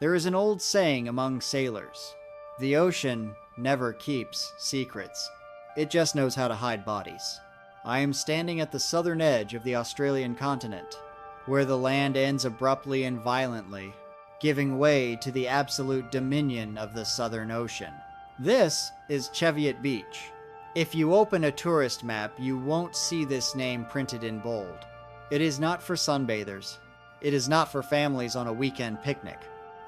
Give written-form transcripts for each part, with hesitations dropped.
There is an old saying among sailors: the ocean never keeps secrets. It just knows how to hide bodies. I am standing at the southern edge of the Australian continent, where the land ends abruptly and violently, giving way to the absolute dominion of the Southern Ocean. This is Cheviot Beach. If you open a tourist map, you won't see this name printed in bold. It is not for sunbathers. It is not for families on a weekend picnic.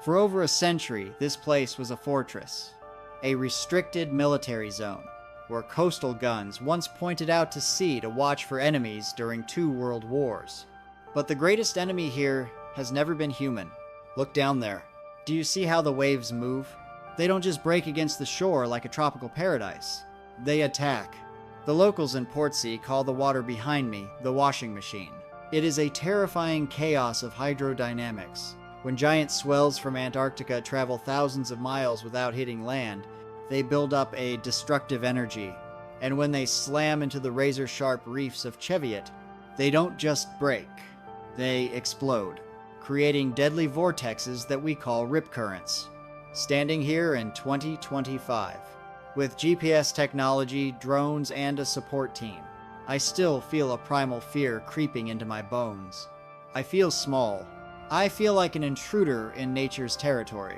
For over a century, this place was a fortress, a restricted military zone, where coastal guns once pointed out to sea to watch for enemies during 2 world wars. But the greatest enemy here has never been human. Look down there. Do you see how the waves move? They don't just break against the shore like a tropical paradise. They attack. The locals in Portsea call the water behind me the washing machine. It is a terrifying chaos of hydrodynamics. When giant swells from Antarctica travel thousands of miles without hitting land, they build up a destructive energy. And when they slam into the razor-sharp reefs of Cheviot, they don't just break. They explode, creating deadly vortexes that we call rip currents. Standing here in 2025, with GPS technology, drones, and a support team, I still feel a primal fear creeping into my bones. I feel small. I feel like an intruder in nature's territory.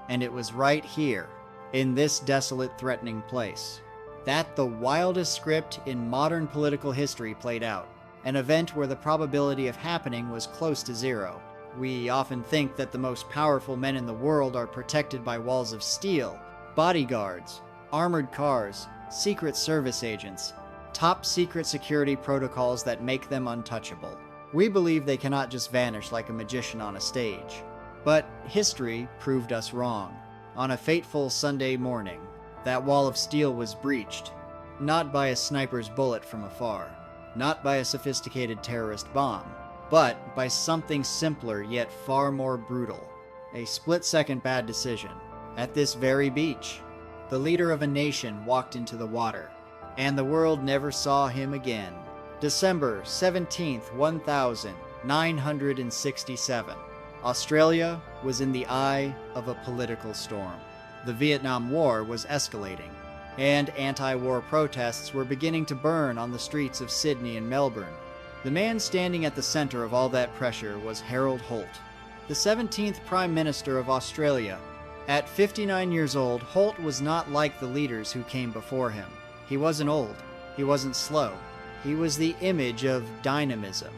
And it was right here, in this desolate, threatening place, that the wildest script in modern political history played out. An event where the probability of happening was close to zero. We often think that the most powerful men in the world are protected by walls of steel, bodyguards, armored cars, secret service agents, top secret security protocols that make them untouchable. We believe they cannot just vanish like a magician on a stage. But history proved us wrong. On a fateful Sunday morning, that wall of steel was breached, not by a sniper's bullet from afar, not by a sophisticated terrorist bomb, but by something simpler yet far more brutal. A split-second bad decision. At this very beach, the leader of a nation walked into the water, and the world never saw him again. December 17th, 1967. Australia was in the eye of a political storm. The Vietnam War was escalating, and anti-war protests were beginning to burn on the streets of Sydney and Melbourne. The man standing at the center of all that pressure was Harold Holt, the 17th Prime Minister of Australia. At 59 years old, Holt was not like the leaders who came before him. He wasn't old. He wasn't slow. He was the image of dynamism,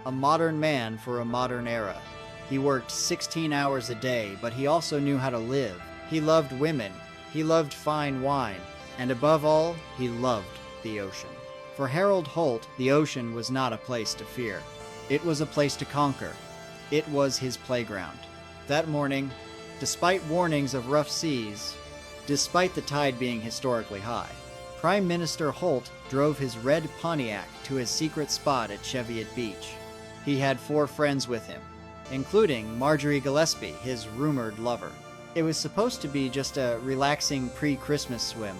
a modern man for a modern era. He worked 16 hours a day, but he also knew how to live. He loved women. He loved fine wine. And above all, he loved the ocean. For Harold Holt, the ocean was not a place to fear. It was a place to conquer. It was his playground. That morning, despite warnings of rough seas, despite the tide being historically high, Prime Minister Holt drove his red Pontiac to his secret spot at Cheviot Beach. He had 4 friends with him, including Marjorie Gillespie, his rumored lover. It was supposed to be just a relaxing pre-Christmas swim,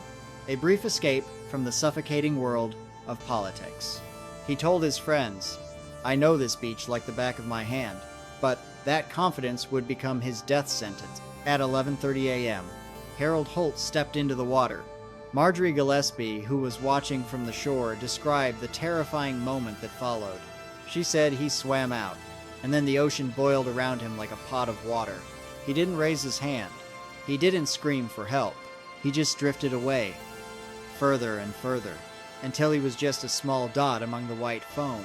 a brief escape from the suffocating world of politics. He told his friends, "I know this beach like the back of my hand," but that confidence would become his death sentence. At 11:30 a.m., Harold Holt stepped into the water. Marjorie Gillespie, who was watching from the shore, described the terrifying moment that followed. She said he swam out, and then the ocean boiled around him like a pot of water. He didn't raise his hand. He didn't scream for help. He just drifted away, further and further, until he was just a small dot among the white foam.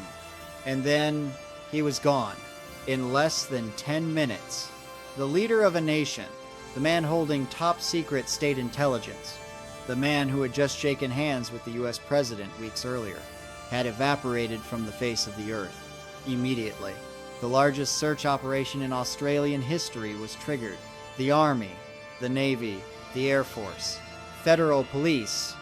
And then he was gone, in less than 10 minutes. The leader of a nation, the man holding top-secret state intelligence, the man who had just shaken hands with the US president weeks earlier, had evaporated from the face of the earth. Immediately, the largest search operation in Australian history was triggered. The Army, the Navy, the Air Force, federal police,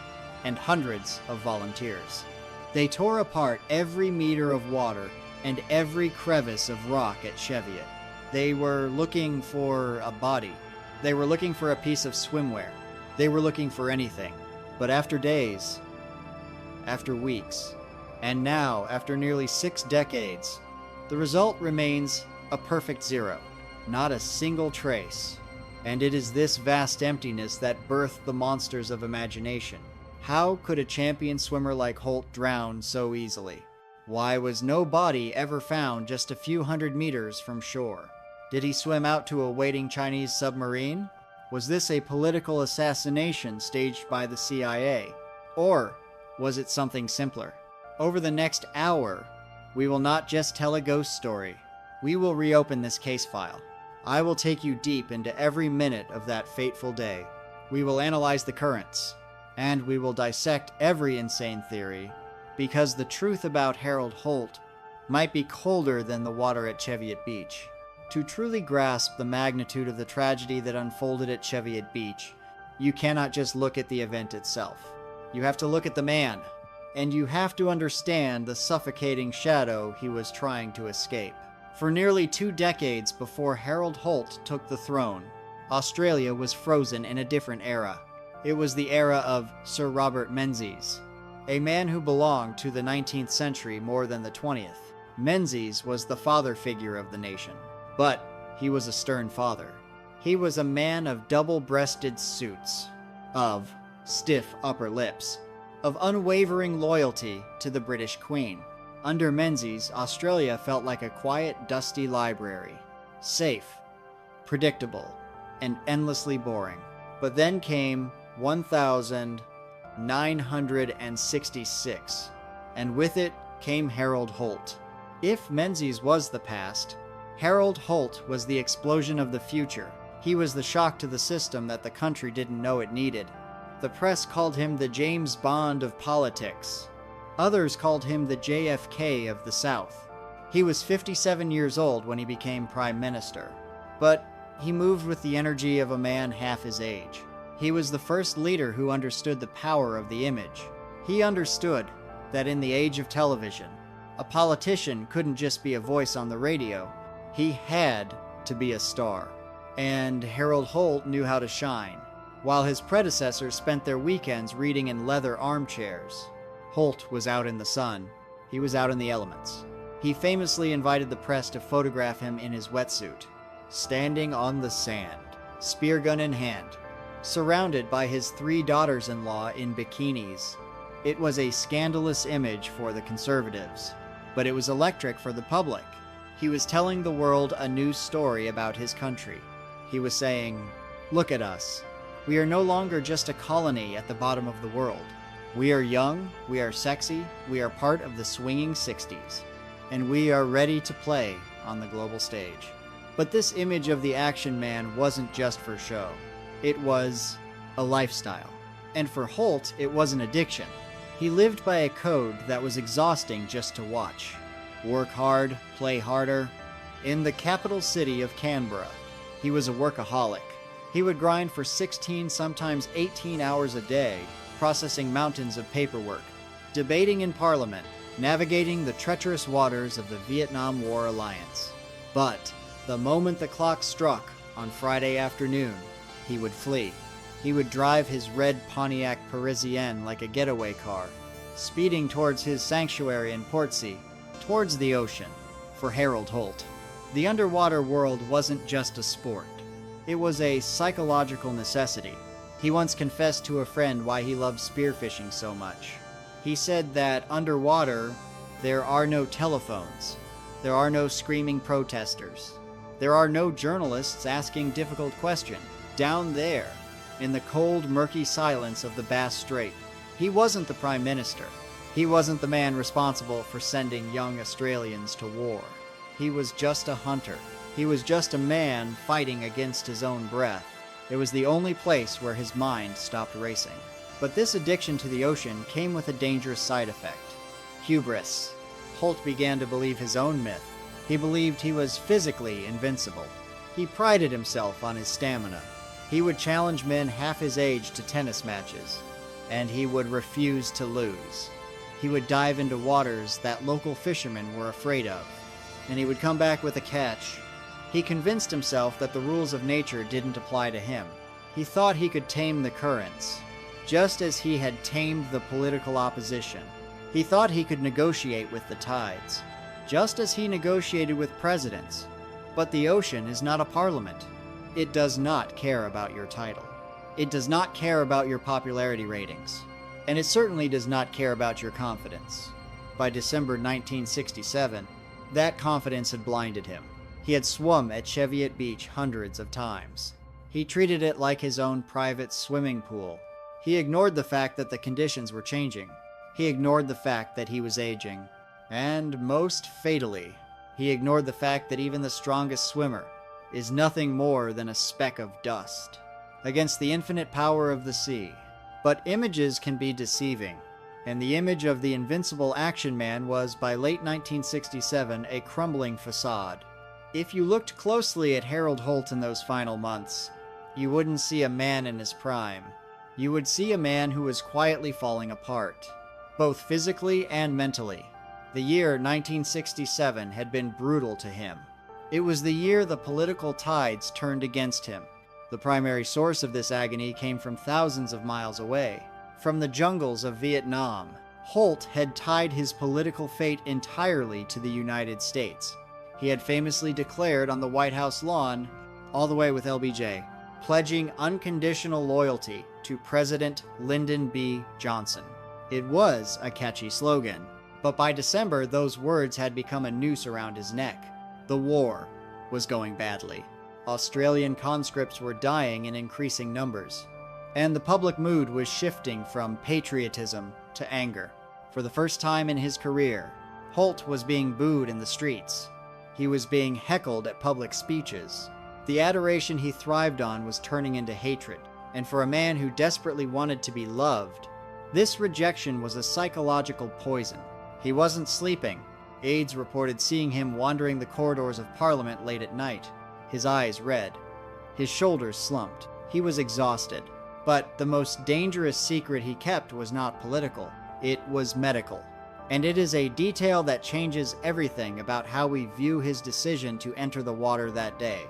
and hundreds of volunteers. They tore apart every meter of water and every crevice of rock at Cheviot. They were looking for a body. They were looking for a piece of swimwear. They were looking for anything. But after days, after weeks, and now after nearly 6 decades, the result remains a perfect 0. Not a single trace. And it is this vast emptiness that birthed the monsters of imagination. How could a champion swimmer like Holt drown so easily? Why was no body ever found just a few hundred meters from shore? Did he swim out to a waiting Chinese submarine? Was this a political assassination staged by the CIA? Or was it something simpler? Over the next hour, we will not just tell a ghost story. We will reopen this case file. I will take you deep into every minute of that fateful day. We will analyze the currents, and we will dissect every insane theory, because the truth about Harold Holt might be colder than the water at Cheviot Beach. To truly grasp the magnitude of the tragedy that unfolded at Cheviot Beach, you cannot just look at the event itself. You have to look at the man, and you have to understand the suffocating shadow he was trying to escape. For nearly 2 decades before Harold Holt took the throne, Australia was frozen in a different era. It was the era of Sir Robert Menzies, a man who belonged to the 19th century more than the 20th. Menzies was the father figure of the nation, but he was a stern father. He was a man of double-breasted suits, of stiff upper lips, of unwavering loyalty to the British Queen. Under Menzies, Australia felt like a quiet, dusty library. Safe, predictable, and endlessly boring. But then came 1966, and with it came Harold Holt. If Menzies was the past, Harold Holt was the explosion of the future. He was the shock to the system that the country didn't know it needed. The press called him the James Bond of politics. Others called him the JFK of the South. He was 57 years old when he became Prime Minister, but he moved with the energy of a man half his age. He was the first leader who understood the power of the image. He understood that in the age of television, a politician couldn't just be a voice on the radio. He had to be a star. And Harold Holt knew how to shine. While his predecessors spent their weekends reading in leather armchairs, Holt was out in the sun. He was out in the elements. He famously invited the press to photograph him in his wetsuit, standing on the sand, spear gun in hand, surrounded by his 3 daughters-in-law in bikinis. It was a scandalous image for the conservatives, but it was electric for the public. He was telling the world a new story about his country. He was saying, "Look at us. We are no longer just a colony at the bottom of the world. We are young, we are sexy, we are part of the swinging 60s, and we are ready to play on the global stage." But this image of the action man wasn't just for show. It was a lifestyle. And for Holt, it was an addiction. He lived by a code that was exhausting just to watch. Work hard, play harder. In the capital city of Canberra, he was a workaholic. He would grind for 16, sometimes 18 hours a day, processing mountains of paperwork, debating in Parliament, navigating the treacherous waters of the Vietnam War alliance. But the moment the clock struck on Friday afternoon, he would flee. He would drive his red Pontiac Parisienne like a getaway car, speeding towards his sanctuary in Portsea, towards the ocean. For Harold Holt, the underwater world wasn't just a sport. It was a psychological necessity. He once confessed to a friend why he loved spearfishing so much. He said that underwater, there are no telephones. There are no screaming protesters. There are no journalists asking difficult questions. Down there, in the cold, murky silence of the Bass Strait, he wasn't the Prime Minister. He wasn't the man responsible for sending young Australians to war. He was just a hunter. He was just a man fighting against his own breath. It was the only place where his mind stopped racing. But this addiction to the ocean came with a dangerous side effect: hubris. Holt began to believe his own myth. He believed he was physically invincible. He prided himself on his stamina. He would challenge men half his age to tennis matches, and he would refuse to lose. He would dive into waters that local fishermen were afraid of, and he would come back with a catch. He convinced himself that the rules of nature didn't apply to him. He thought he could tame the currents, just as he had tamed the political opposition. He thought he could negotiate with the tides, just as he negotiated with presidents. But the ocean is not a parliament. It does not care about your title. It does not care about your popularity ratings. And it certainly does not care about your confidence. By December 1967, that confidence had blinded him. He had swum at Cheviot Beach hundreds of times. He treated it like his own private swimming pool. He ignored the fact that the conditions were changing. He ignored the fact that he was aging. And most fatally, he ignored the fact that even the strongest swimmer is nothing more than a speck of dust against the infinite power of the sea. But images can be deceiving, and the image of the invincible action man was, by late 1967, a crumbling facade. If you looked closely at Harold Holt in those final months, you wouldn't see a man in his prime. You would see a man who was quietly falling apart, both physically and mentally. The year 1967 had been brutal to him. It was the year the political tides turned against him. The primary source of this agony came from thousands of miles away, from the jungles of Vietnam. Holt had tied his political fate entirely to the United States. He had famously declared on the White House lawn, all the way with LBJ, pledging unconditional loyalty to President Lyndon B. Johnson. It was a catchy slogan, but by December those words had become a noose around his neck. The war was going badly. Australian conscripts were dying in increasing numbers, and the public mood was shifting from patriotism to anger. For the first time in his career, Holt was being booed in the streets. He was being heckled at public speeches. The adoration he thrived on was turning into hatred, and for a man who desperately wanted to be loved, this rejection was a psychological poison. He wasn't sleeping. Aides reported seeing him wandering the corridors of Parliament late at night, his eyes red, his shoulders slumped. He was exhausted. But the most dangerous secret he kept was not political. It was medical. And it is a detail that changes everything about how we view his decision to enter the water that day.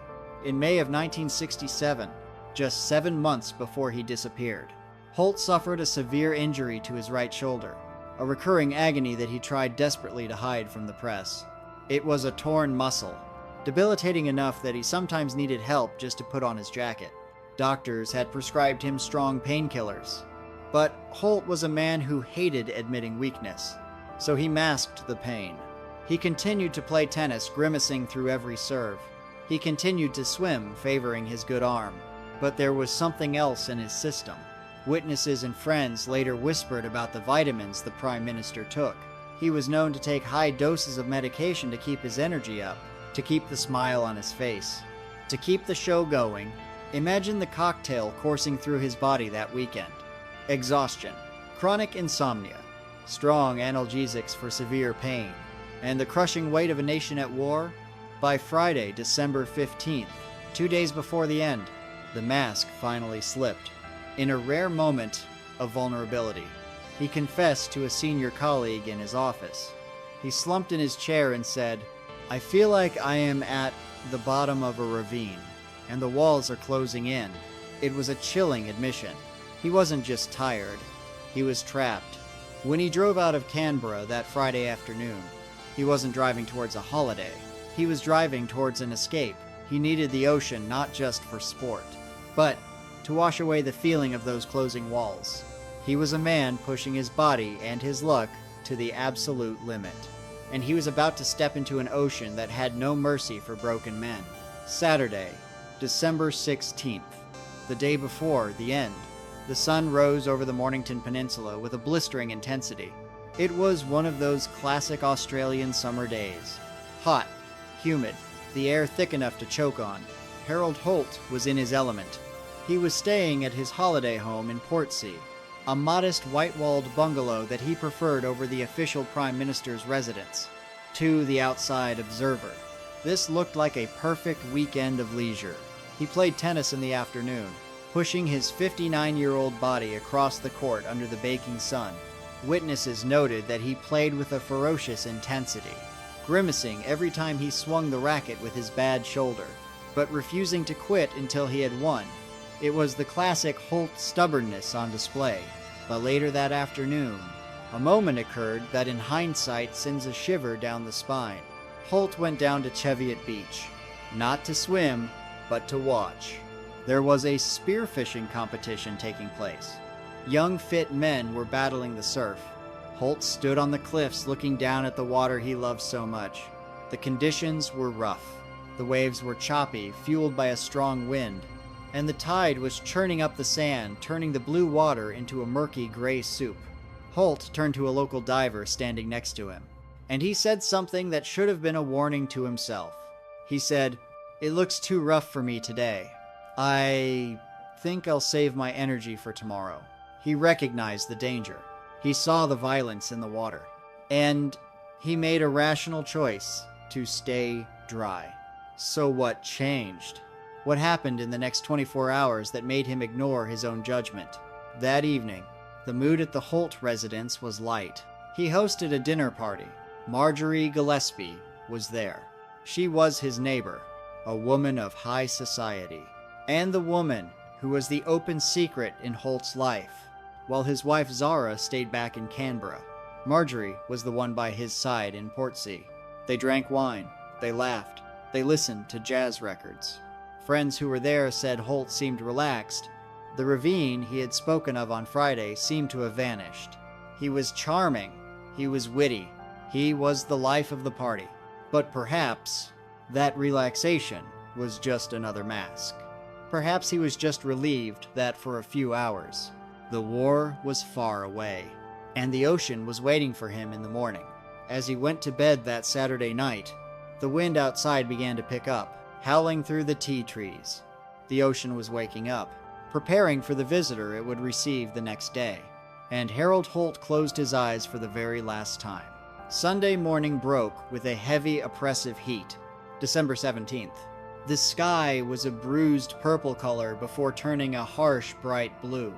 In May of 1967, just 7 months before he disappeared, Holt suffered a severe injury to his right shoulder, a recurring agony that he tried desperately to hide from the press. It was a torn muscle, debilitating enough that he sometimes needed help just to put on his jacket. Doctors had prescribed him strong painkillers, but Holt was a man who hated admitting weakness, so he masked the pain. He continued to play tennis, grimacing through every serve. He continued to swim, favoring his good arm. But there was something else in his system. Witnesses and friends later whispered about the vitamins the Prime Minister took. He was known to take high doses of medication to keep his energy up, to keep the smile on his face, to keep the show going. Imagine the cocktail coursing through his body that weekend. Exhaustion, chronic insomnia, strong analgesics for severe pain, and the crushing weight of a nation at war. By Friday, December 15th, 2 days before the end, the mask finally slipped. In a rare moment of vulnerability, he confessed to a senior colleague in his office. He slumped in his chair and said, "I feel like I am at the bottom of a ravine, and the walls are closing in." It was a chilling admission. He wasn't just tired, he was trapped. When he drove out of Canberra that Friday afternoon, he wasn't driving towards a holiday. He was driving towards an escape. He needed the ocean not just for sport, but to wash away the feeling of those closing walls. He was a man pushing his body and his luck to the absolute limit, and he was about to step into an ocean that had no mercy for broken men. Saturday, December 16th, the day before the end, the sun rose over the Mornington Peninsula with a blistering intensity. It was one of those classic Australian summer days. Hot, humid, the air thick enough to choke on. Harold Holt was in his element. He was staying at his holiday home in Portsea, a modest white-walled bungalow that he preferred over the official Prime Minister's residence. To the outside observer, this looked like a perfect weekend of leisure. He played tennis in the afternoon, pushing his 59-year-old body across the court under the baking sun. Witnesses noted that he played with a ferocious intensity, grimacing every time he swung the racket with his bad shoulder, but refusing to quit until he had won. It was the classic Holt stubbornness on display. But later that afternoon, a moment occurred that in hindsight sends a shiver down the spine. Holt went down to Cheviot Beach. not to swim, but to watch. There was a spearfishing competition taking place. Young, fit men were battling the surf. Holt stood on the cliffs looking down at the water he loved so much. The conditions were rough. The waves were choppy, fueled by a strong wind, and the tide was churning up the sand, turning the blue water into a murky gray soup. Holt turned to a local diver standing next to him, and he said something that should have been a warning to himself. He said, "It looks too rough for me today. I think I'll save my energy for tomorrow." He recognized the danger. He saw the violence in the water, and he made a rational choice to stay dry. So what changed? What happened in the next 24 hours that made him ignore his own judgment? That evening, the mood at the Holt residence was light. He hosted a dinner party. Marjorie Gillespie was there. She was his neighbor, a woman of high society, and the woman who was the open secret in Holt's life, while his wife Zara stayed back in Canberra. Marjorie was the one by his side in Portsea. They drank wine, they laughed, they listened to jazz records. Friends who were there said Holt seemed relaxed. The ravine he had spoken of on Friday seemed to have vanished. He was charming, he was witty, he was the life of the party. But perhaps that relaxation was just another mask. Perhaps he was just relieved that for a few hours, the war was far away, and the ocean was waiting for him in the morning. As he went to bed that Saturday night, the wind outside began to pick up, howling through the tea trees. The ocean was waking up, preparing for the visitor it would receive the next day. And Harold Holt closed his eyes for the very last time. Sunday morning broke with a heavy, oppressive heat. December 17th. The sky was a bruised purple color before turning a harsh, bright blue.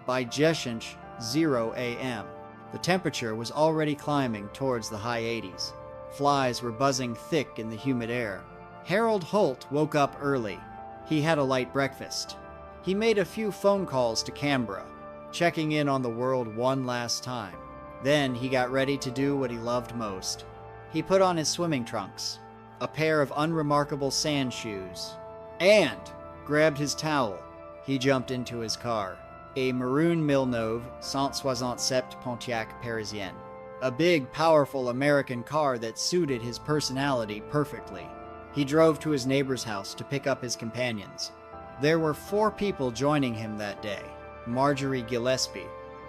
By Jeshench 0 a.m., the temperature was already climbing towards the high 80s. Flies were buzzing thick in the humid air. Harold Holt woke up early. He had a light breakfast. He made a few phone calls to Canberra, checking in on the world one last time. Then he got ready to do what he loved most. He put on his swimming trunks, a pair of unremarkable sand shoes, and grabbed his towel. He jumped into his car, a maroon Milneuve 167 Pontiac Parisienne, a big, powerful American car that suited his personality perfectly. He drove to his neighbor's house to pick up his companions. There were 4 people joining him that day: Marjorie Gillespie,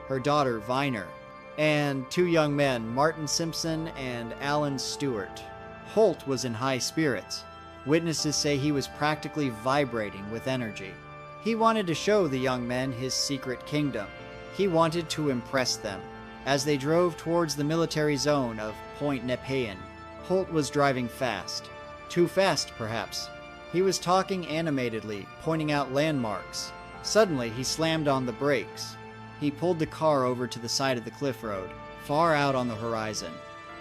her daughter Viner, and 2 young men, Martin Simpson and Alan Stewart. Holt was in high spirits. Witnesses say he was practically vibrating with energy. He wanted to show the young men his secret kingdom. He wanted to impress them. As they drove towards the military zone of Point Nepean, Holt was driving fast. Too fast, perhaps. He was talking animatedly, pointing out landmarks. Suddenly, he slammed on the brakes. He pulled the car over to the side of the cliff road, far out on the horizon.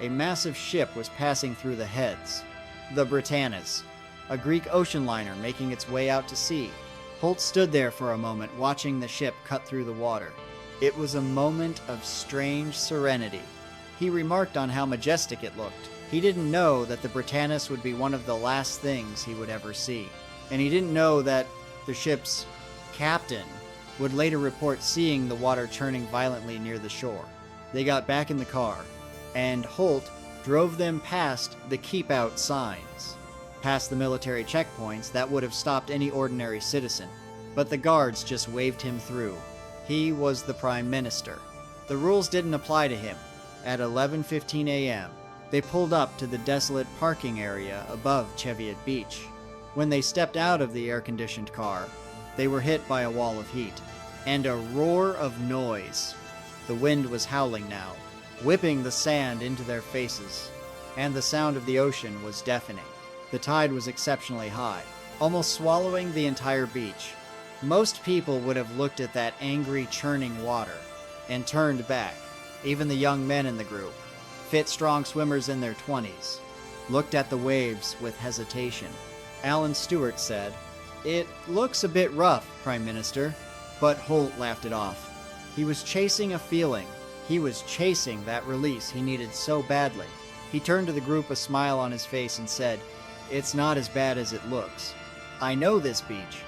A massive ship was passing through the heads. The Britannias, a Greek ocean liner making its way out to sea. Holt stood there for a moment, watching the ship cut through the water. It was a moment of strange serenity. He remarked on how majestic it looked. He didn't know that the Britannias would be one of the last things he would ever see. And he didn't know that the ship's captain would later report seeing the water churning violently near the shore. They got back in the car, and Holt drove them past the keep out signs, past the military checkpoints that would have stopped any ordinary citizen. But the guards just waved him through. He was the Prime Minister. The rules didn't apply to him. At 11:15 a.m., they pulled up to the desolate parking area above Cheviot Beach. When they stepped out of the air-conditioned car, they were hit by a wall of heat and a roar of noise. The wind was howling now, whipping the sand into their faces, and the sound of the ocean was deafening. The tide was exceptionally high, almost swallowing the entire beach. Most people would have looked at that angry, churning water and turned back. Even the young men in the group, fit, strong swimmers in their 20s, looked at the waves with hesitation. Alan Stewart said, "It looks a bit rough, Prime Minister," but Holt laughed it off. He was chasing a feeling. He was chasing that release he needed so badly. He turned to the group, a smile on his face, and said, It's not as bad as it looks. I know this beach.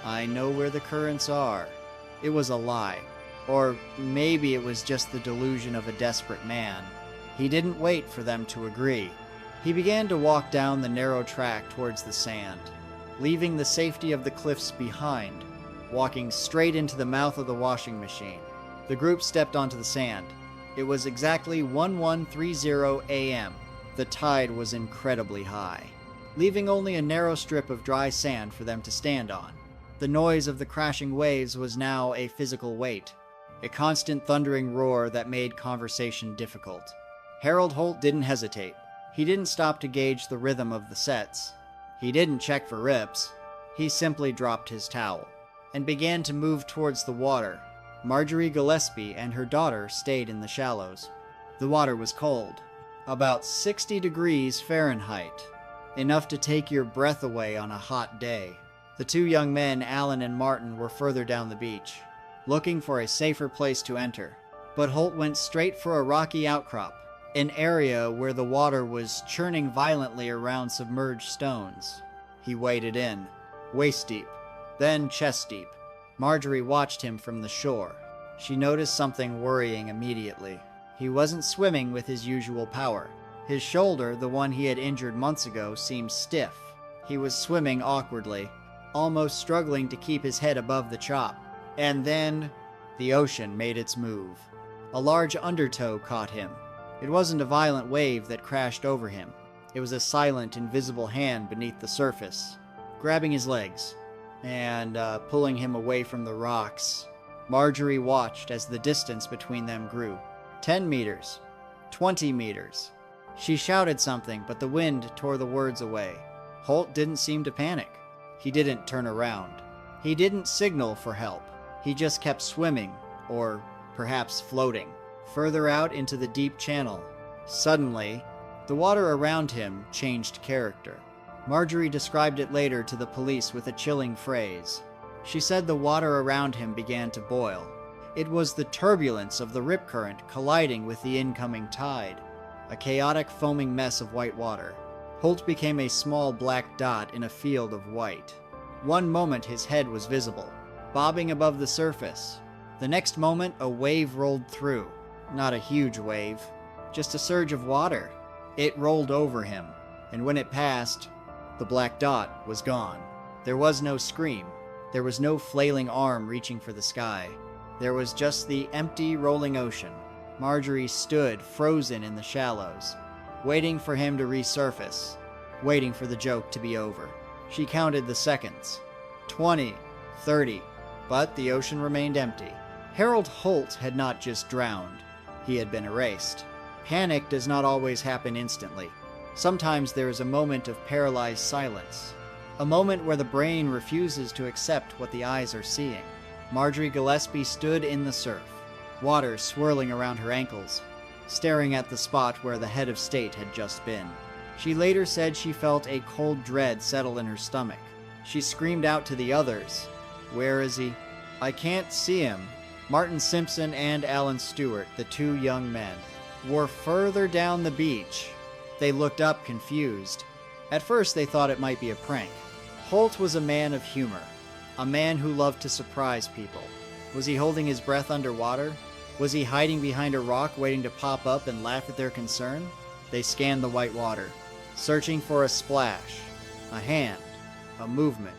I know where the currents are. It was a lie. Or maybe it was just the delusion of a desperate man. He didn't wait for them to agree. He began to walk down the narrow track towards the sand, leaving the safety of the cliffs behind, walking straight into the mouth of the washing machine. The group stepped onto the sand. It was exactly 1130 a.m. The tide was incredibly high, leaving only a narrow strip of dry sand for them to stand on. The noise of the crashing waves was now a physical weight, a constant thundering roar that made conversation difficult. Harold Holt didn't hesitate. He didn't stop to gauge the rhythm of the sets. He didn't check for rips. He simply dropped his towel and began to move towards the water. Marjorie Gillespie and her daughter stayed in the shallows. The water was cold, about 60 degrees Fahrenheit, enough to take your breath away on a hot day. The two young men, Alan and Martin, were further down the beach, looking for a safer place to enter. But Holt went straight for a rocky outcrop, an area where the water was churning violently around submerged stones. He waded in, waist-deep, then chest-deep. Marjorie watched him from the shore. She noticed something worrying immediately. He wasn't swimming with his usual power. His shoulder, the one he had injured months ago, seemed stiff. He was swimming awkwardly, almost struggling to keep his head above the chop. And then, the ocean made its move. A large undertow caught him. It wasn't a violent wave that crashed over him. It was a silent, invisible hand beneath the surface, grabbing his legs and pulling him away from the rocks. Marjorie watched as the distance between them grew. 10 meters. 20 meters. She shouted something, but the wind tore the words away. Holt didn't seem to panic. He didn't turn around. He didn't signal for help. He just kept swimming, or perhaps floating, further out into the deep channel. Suddenly, the water around him changed character. Marjorie described it later to the police with a chilling phrase. She said the water around him began to boil. It was the turbulence of the rip current colliding with the incoming tide, a chaotic foaming mess of white water. Holt became a small black dot in a field of white. One moment his head was visible, bobbing above the surface. The next moment a wave rolled through. Not a huge wave, just a surge of water. It rolled over him, and when it passed, the black dot was gone. There was no scream. There was no flailing arm reaching for the sky. There was just the empty, rolling ocean. Marjorie stood frozen in the shallows, waiting for him to resurface, waiting for the joke to be over. She counted the seconds. 20, 30, but the ocean remained empty. Harold Holt had not just drowned. He had been erased. Panic does not always happen instantly. Sometimes there is a moment of paralyzed silence, a moment where the brain refuses to accept what the eyes are seeing. Marjorie Gillespie stood in the surf, water swirling around her ankles, staring at the spot where the head of state had just been. She later said she felt a cold dread settle in her stomach. She screamed out to the others, "Where is he? I can't see him." Martin Simpson and Alan Stewart, the two young men, were further down the beach. They looked up confused. At first they thought it might be a prank. Holt was a man of humor, a man who loved to surprise people. Was he holding his breath underwater? Was he hiding behind a rock waiting to pop up and laugh at their concern? They scanned the white water, searching for a splash, a hand, a movement.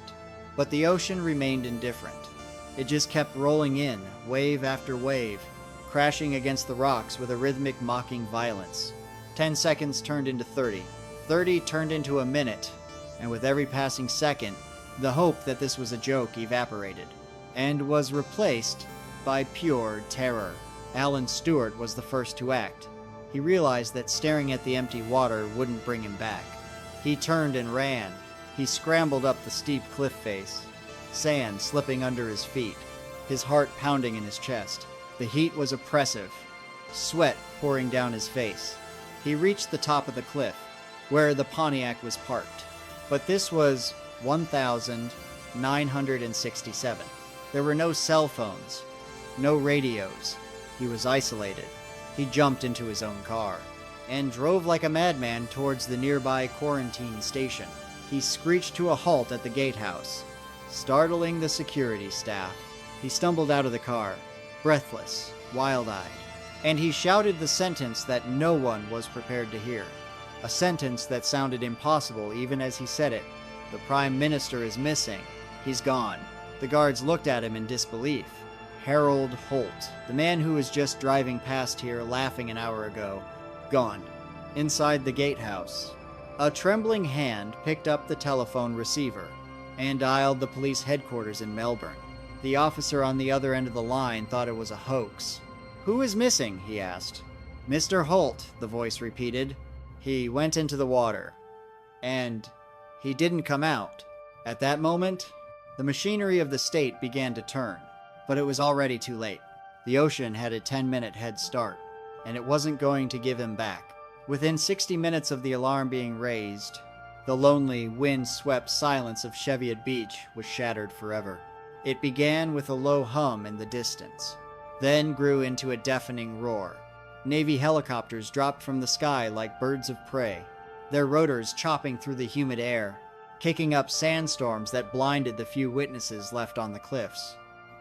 But the ocean remained indifferent. It just kept rolling in, wave after wave, crashing against the rocks with a rhythmic mocking violence. 10 seconds turned into 30. 30 turned into a minute, and with every passing second, the hope that this was a joke evaporated, and was replaced by pure terror. Alan Stewart was the first to act. He realized that staring at the empty water wouldn't bring him back. He turned and ran. He scrambled up the steep cliff face, sand slipping under his feet, his heart pounding in his chest. The heat was oppressive, sweat pouring down his face. He reached the top of the cliff, where the Pontiac was parked. But this was 1967. There were no cell phones, no radios. He was isolated. He jumped into his own car and drove like a madman towards the nearby quarantine station. he screeched to a halt at the gatehouse, startling the security staff. He stumbled out of the car, breathless, wild-eyed, and he shouted the sentence that no one was prepared to hear. A sentence that sounded impossible even as he said it. The Prime Minister is missing. He's gone. The guards looked at him in disbelief. Harold Holt, the man who was just driving past here laughing an hour ago, gone. Inside the gatehouse, a trembling hand picked up the telephone receiver and dialed the police headquarters in Melbourne. The officer on the other end of the line thought it was a hoax. "Who is missing?" he asked. "Mr. Holt," the voice repeated. "He went into the water. And he didn't come out." At that moment, the machinery of the state began to turn, but it was already too late. The ocean had a 10-minute head start, and it wasn't going to give him back. Within 60 minutes of the alarm being raised, the lonely, wind-swept silence of Cheviot Beach was shattered forever. It began with a low hum in the distance, then grew into a deafening roar. Navy helicopters dropped from the sky like birds of prey, their rotors chopping through the humid air, kicking up sandstorms that blinded the few witnesses left on the cliffs.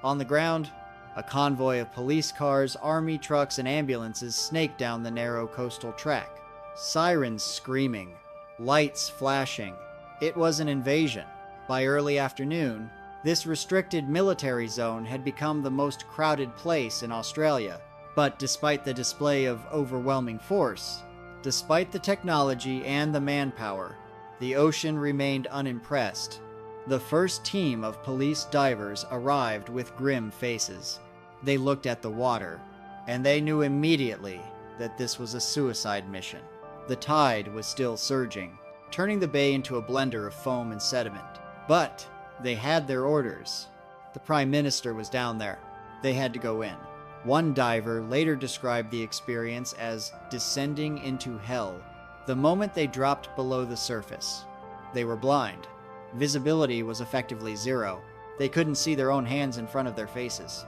On the ground, a convoy of police cars, army trucks, and ambulances snaked down the narrow coastal track. Sirens screaming, lights flashing. It was an invasion. By early afternoon, this restricted military zone had become the most crowded place in Australia. But despite the display of overwhelming force, despite the technology and the manpower, the ocean remained unimpressed. The first team of police divers arrived with grim faces. They looked at the water, and they knew immediately that this was a suicide mission. The tide was still surging, turning the bay into a blender of foam and sediment. But they had their orders. The Prime Minister was down there. They had to go in. One diver later described the experience as descending into hell. The moment they dropped below the surface, they were blind. Visibility was effectively zero. They couldn't see their own hands in front of their faces.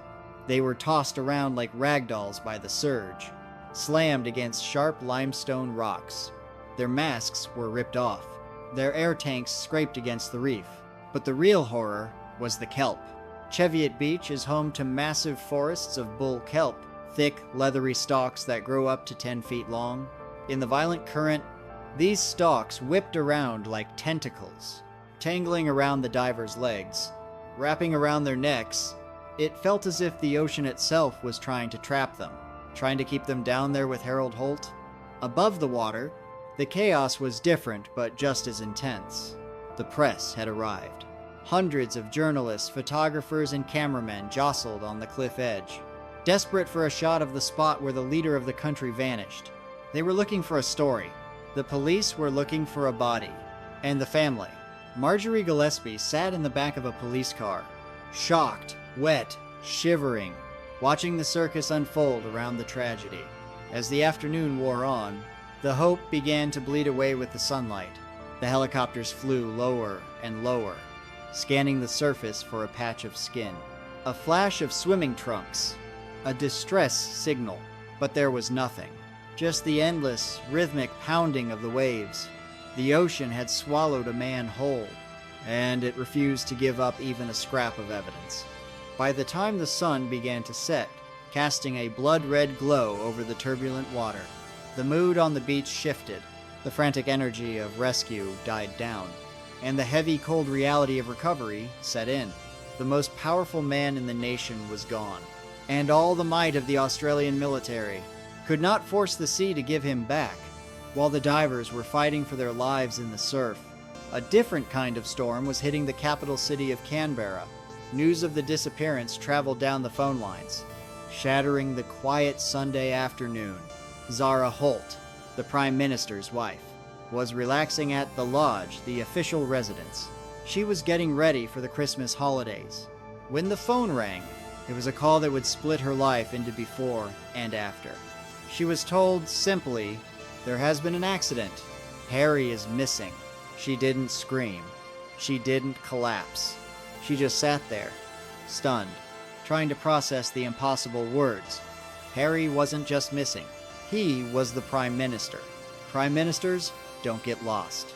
They were tossed around like ragdolls by the surge, slammed against sharp limestone rocks. Their masks were ripped off. Their air tanks scraped against the reef. But the real horror was the kelp. Cheviot Beach is home to massive forests of bull kelp, thick, leathery stalks that grow up to 10 feet long. In the violent current, these stalks whipped around like tentacles, tangling around the divers' legs, wrapping around their necks. It felt as if the ocean itself was trying to trap them, trying to keep them down there with Harold Holt. Above the water, the chaos was different but just as intense. The press had arrived. Hundreds of journalists, photographers, and cameramen jostled on the cliff edge, desperate for a shot of the spot where the leader of the country vanished. They were looking for a story. The police were looking for a body. And the family. Marjorie Gillespie sat in the back of a police car, shocked, wet, shivering, watching the circus unfold around the tragedy. As the afternoon wore on, the hope began to bleed away with the sunlight. The helicopters flew lower and lower, scanning the surface for a patch of skin. A flash of swimming trunks, a distress signal, but there was nothing. Just the endless, rhythmic pounding of the waves. The ocean had swallowed a man whole, and it refused to give up even a scrap of evidence. By the time the sun began to set, casting a blood-red glow over the turbulent water, the mood on the beach shifted. The frantic energy of rescue died down, and the heavy, cold reality of recovery set in. The most powerful man in the nation was gone, and all the might of the Australian military could not force the sea to give him back. While the divers were fighting for their lives in the surf, a different kind of storm was hitting the capital city of Canberra. News of the disappearance traveled down the phone lines, shattering the quiet Sunday afternoon. Zara Holt, the Prime Minister's wife, was relaxing at the lodge, the official residence. She was getting ready for the Christmas holidays. When the phone rang, it was a call that would split her life into before and after. She was told simply, "There has been an accident. Harry is missing." She didn't scream. She didn't collapse. She just sat there, stunned, trying to process the impossible words. Harry wasn't just missing. He was the Prime Minister. Prime Ministers don't get lost.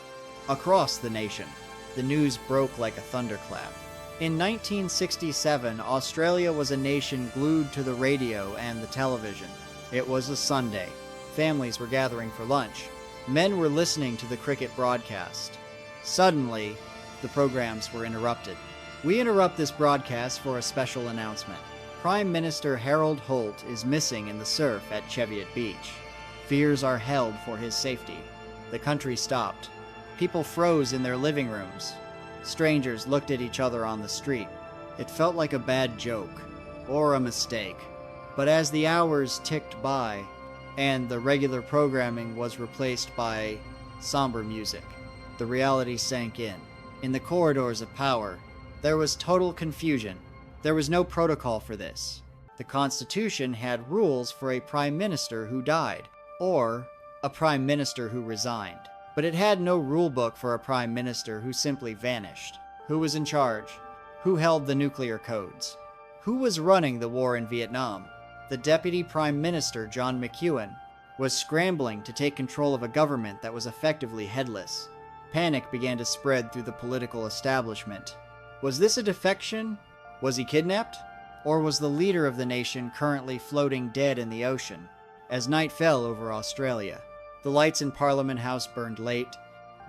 Across the nation, the news broke like a thunderclap. In 1967, Australia was a nation glued to the radio and the television. It was a Sunday. Families were gathering for lunch. Men were listening to the cricket broadcast. Suddenly, the programs were interrupted. We interrupt this broadcast for a special announcement. Prime Minister Harold Holt is missing in the surf at Cheviot Beach. Fears are held for his safety. The country stopped. People froze in their living rooms. Strangers looked at each other on the street. It felt like a bad joke, or a mistake. But as the hours ticked by, and the regular programming was replaced by somber music, the reality sank in. In the corridors of power, there was total confusion. There was no protocol for this. The Constitution had rules for a prime minister who died, or a prime minister who resigned. But it had no rulebook for a prime minister who simply vanished. Who was in charge? Who held the nuclear codes? Who was running the war in Vietnam? The Deputy Prime Minister, John McEwen, was scrambling to take control of a government that was effectively headless. Panic began to spread through the political establishment. Was this a defection? Was he kidnapped? Or was the leader of the nation currently floating dead in the ocean? As night fell over Australia, the lights in Parliament House burned late,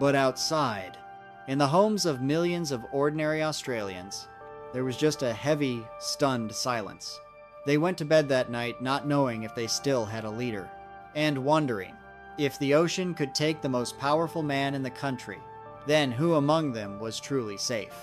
but outside, in the homes of millions of ordinary Australians, there was just a heavy, stunned silence. They went to bed that night not knowing if they still had a leader, and wondering, if the ocean could take the most powerful man in the country, then who among them was truly safe?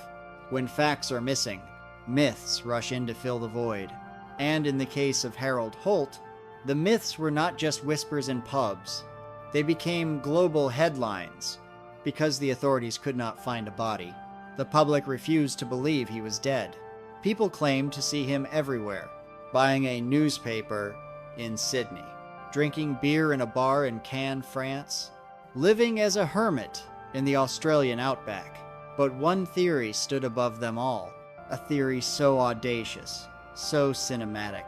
When facts are missing, myths rush in to fill the void. And in the case of Harold Holt, the myths were not just whispers in pubs. They became global headlines because the authorities could not find a body. The public refused to believe he was dead. People claimed to see him everywhere, buying a newspaper in Sydney, drinking beer in a bar in Cannes, France, living as a hermit in the Australian outback. But one theory stood above them all, a theory so audacious, so cinematic,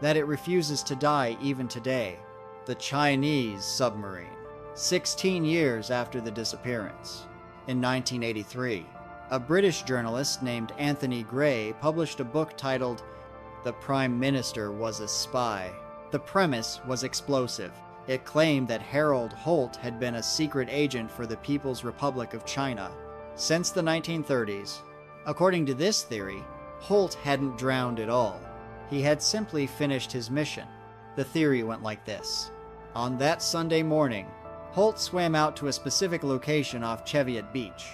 that it refuses to die even today. The Chinese submarine. 16 years after the disappearance, in 1983, a British journalist named Anthony Gray published a book titled The Prime Minister Was a Spy. The premise was explosive. It claimed that Harold Holt had been a secret agent for the People's Republic of China since the 1930s. According to this theory, Holt hadn't drowned at all. He had simply finished his mission. The theory went like this. On that Sunday morning, Holt swam out to a specific location off Cheviot Beach,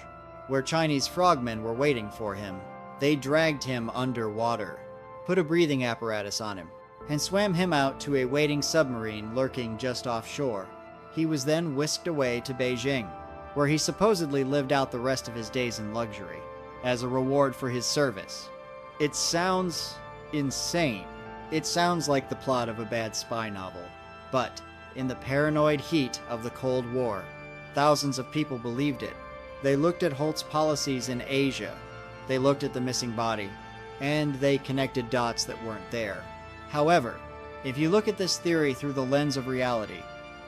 where Chinese frogmen were waiting for him. They dragged him underwater, put a breathing apparatus on him, and swam him out to a waiting submarine lurking just offshore. He was then whisked away to Beijing, where he supposedly lived out the rest of his days in luxury, as a reward for his service. It sounds insane. It sounds like the plot of a bad spy novel. But in the paranoid heat of the Cold War, thousands of people believed it. They looked at Holt's policies in Asia. They looked at the missing body, and they connected dots that weren't there. However, if you look at this theory through the lens of reality,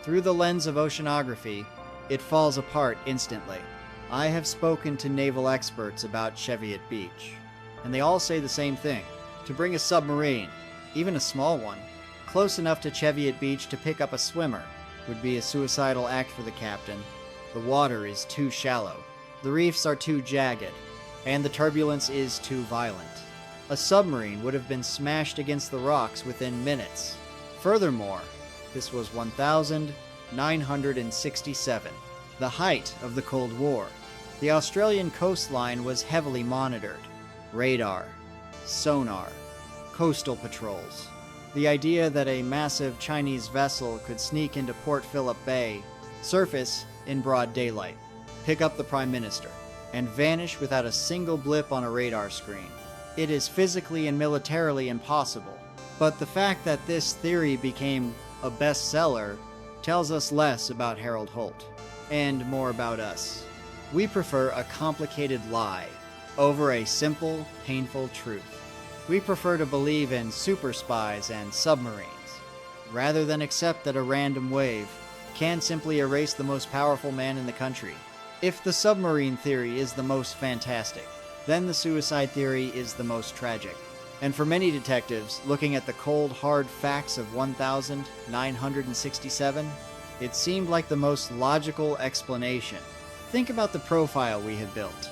through the lens of oceanography, it falls apart instantly. I have spoken to naval experts about Cheviot Beach, and they all say the same thing. To bring a submarine, even a small one, close enough to Cheviot Beach to pick up a swimmer would be a suicidal act for the captain. The water is too shallow, the reefs are too jagged, and the turbulence is too violent. A submarine would have been smashed against the rocks within minutes. Furthermore, this was 1967, the height of the Cold War. The Australian coastline was heavily monitored. Radar, sonar, coastal patrols. The idea that a massive Chinese vessel could sneak into Port Phillip Bay, surface in broad daylight, pick up the Prime Minister, and vanish without a single blip on a radar screen. It is physically and militarily impossible. But the fact that this theory became a bestseller tells us less about Harold Holt, and more about us. We prefer a complicated lie over a simple, painful truth. We prefer to believe in super spies and submarines, rather than accept that a random wave can simply erase the most powerful man in the country. If the submarine theory is the most fantastic, then the suicide theory is the most tragic. And for many detectives, looking at the cold, hard facts of 1967, it seemed like the most logical explanation. Think about the profile we had built.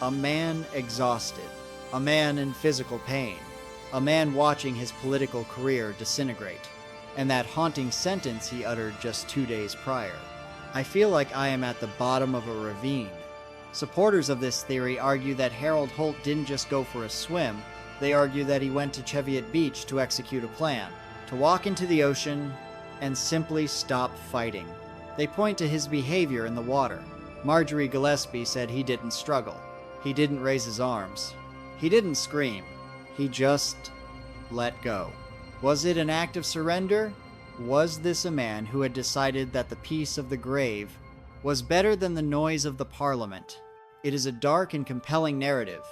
A man exhausted. A man in physical pain. A man watching his political career disintegrate. And that haunting sentence he uttered just 2 days prior. I feel like I am at the bottom of a ravine. Supporters of this theory argue that Harold Holt didn't just go for a swim. They argue that he went to Cheviot Beach to execute a plan, to walk into the ocean and simply stop fighting. They point to his behavior in the water. Marjorie Gillespie said he didn't struggle. He didn't raise his arms. He didn't scream. He just let go. Was it an act of surrender? Was this a man who had decided that the peace of the grave was better than the noise of the Parliament? It is a dark and compelling narrative,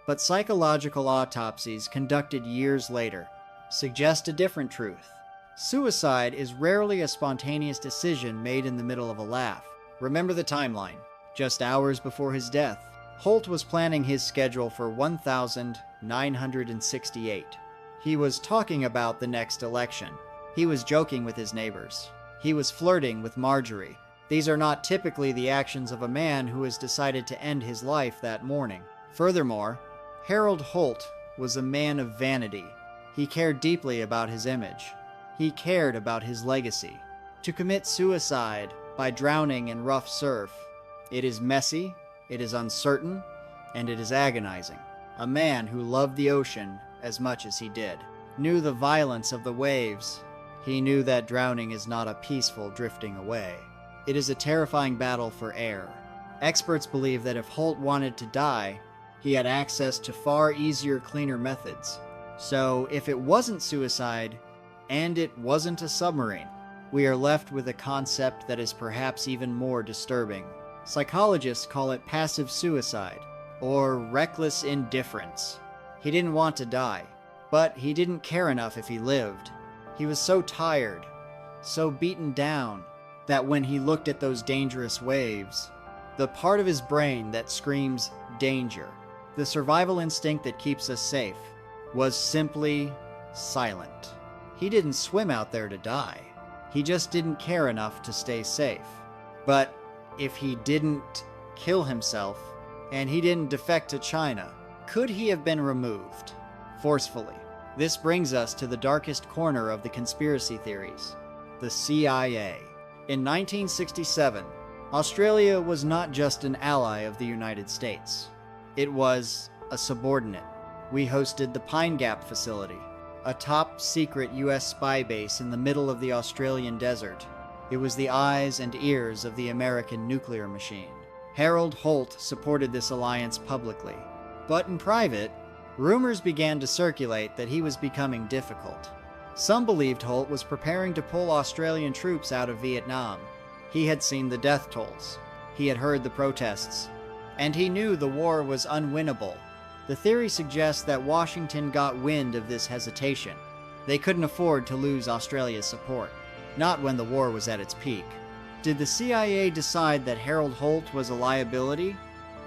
but psychological autopsies conducted years later suggest a different truth. Suicide is rarely a spontaneous decision made in the middle of a laugh. Remember the timeline. Just hours before his death, Holt was planning his schedule for 1968. He was talking about the next election. He was joking with his neighbors. He was flirting with Marjorie. These are not typically the actions of a man who has decided to end his life that morning. Furthermore, Harold Holt was a man of vanity. He cared deeply about his image. He cared about his legacy. To commit suicide by drowning in rough surf, it is messy, it is uncertain, and it is agonizing. A man who loved the ocean as much as he did, knew the violence of the waves. He knew that drowning is not a peaceful drifting away. It is a terrifying battle for air. Experts believe that if Holt wanted to die, he had access to far easier, cleaner methods. So if it wasn't suicide, and it wasn't a submarine, we are left with a concept that is perhaps even more disturbing. Psychologists call it passive suicide, or reckless indifference. He didn't want to die, but he didn't care enough if he lived. He was so tired, so beaten down, that when he looked at those dangerous waves, the part of his brain that screams danger, the survival instinct that keeps us safe, was simply silent. He didn't swim out there to die. He just didn't care enough to stay safe. But if he didn't kill himself, and he didn't defect to China, could he have been removed forcefully? This brings us to the darkest corner of the conspiracy theories, the CIA. In 1967, Australia was not just an ally of the United States. It was a subordinate. We hosted the Pine Gap facility, a top-secret U.S. spy base in the middle of the Australian desert. It was the eyes and ears of the American nuclear machine. Harold Holt supported this alliance publicly, but in private, rumors began to circulate that he was becoming difficult. Some believed Holt was preparing to pull Australian troops out of Vietnam. He had seen the death tolls. He had heard the protests. And he knew the war was unwinnable. The theory suggests that Washington got wind of this hesitation. They couldn't afford to lose Australia's support, not when the war was at its peak. Did the CIA decide that Harold Holt was a liability?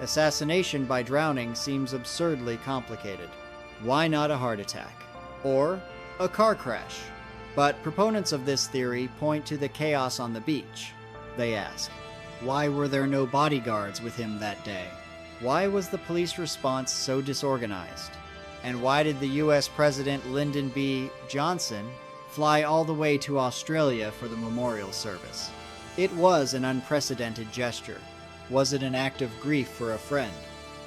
Assassination by drowning seems absurdly complicated. Why not a heart attack? Or a car crash? But proponents of this theory point to the chaos on the beach. They ask, why were there no bodyguards with him that day? Why was the police response so disorganized? And why did the US President Lyndon B. Johnson fly all the way to Australia for the memorial service? It was an unprecedented gesture. Was it an act of grief for a friend?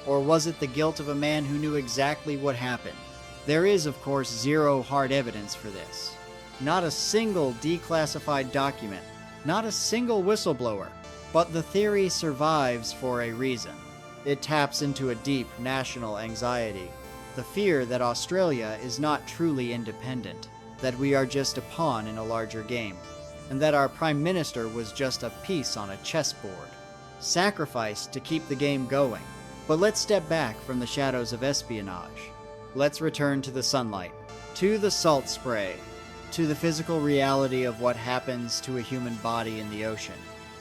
Or was it the guilt of a man who knew exactly what happened? There is, of course, zero hard evidence for this. Not a single declassified document, not a single whistleblower. But the theory survives for a reason. It taps into a deep national anxiety, the fear that Australia is not truly independent, that we are just a pawn in a larger game, and that our Prime Minister was just a piece on a chessboard, sacrificed to keep the game going. But let's step back from the shadows of espionage. Let's return to the sunlight, to the salt spray, to the physical reality of what happens to a human body in the ocean.